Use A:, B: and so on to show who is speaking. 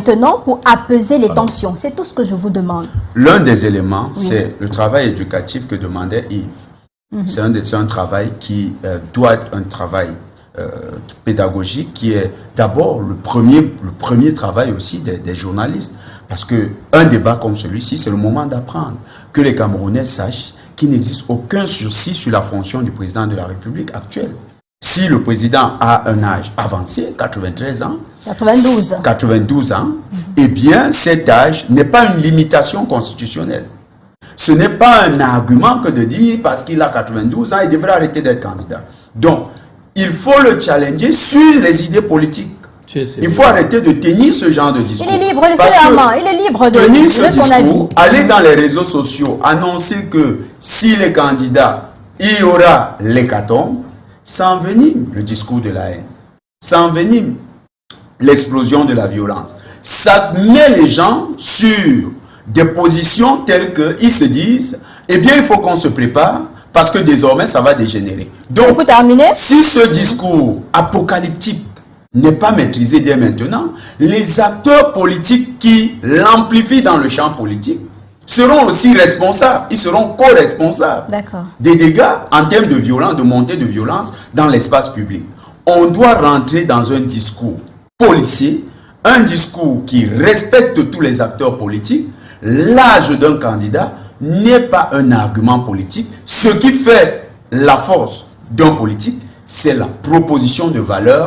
A: maintenant pour apaiser les tensions? C'est tout ce que je vous demande.
B: L'un des éléments, c'est le travail éducatif que demandait Yves. C'est un travail qui doit être un travail pédagogique qui est d'abord le premier travail aussi des journalistes. Parce qu'un débat comme celui-ci, c'est le moment d'apprendre. Que les Camerounais sachent qu'il n'existe aucun sursis sur la fonction du président de la République actuelle. Si le président a un âge avancé, 93 ans, 92 ans, eh bien cet âge n'est pas une limitation constitutionnelle. Ce n'est pas un argument que de dire parce qu'il a 92 ans, il devrait arrêter d'être candidat. Donc, il faut le challenger sur les idées politiques. Il faut arrêter de tenir ce genre de discours.
A: Il est libre, il est libre de
B: tenir ce
A: son avis.
B: discours, aller dans les réseaux sociaux, annoncer que s'il est candidat, il y aura l'hécatombe, ça envenime le discours de la haine. Ça envenime l'explosion de la violence. Ça met les gens sur des positions telles qu'ils se disent, eh bien, il faut qu'on se prépare parce que désormais, ça va dégénérer. Donc, si ce discours apocalyptique n'est pas maîtrisé dès maintenant, les acteurs politiques qui l'amplifient dans le champ politique seront aussi responsables, ils seront co-responsables des dégâts en termes de violence, de montée de violence dans l'espace public. On doit rentrer dans un discours policier, un discours qui respecte tous les acteurs politiques. L'âge d'un candidat n'est pas un argument politique. Ce qui fait la force d'un politique, c'est la proposition de valeurs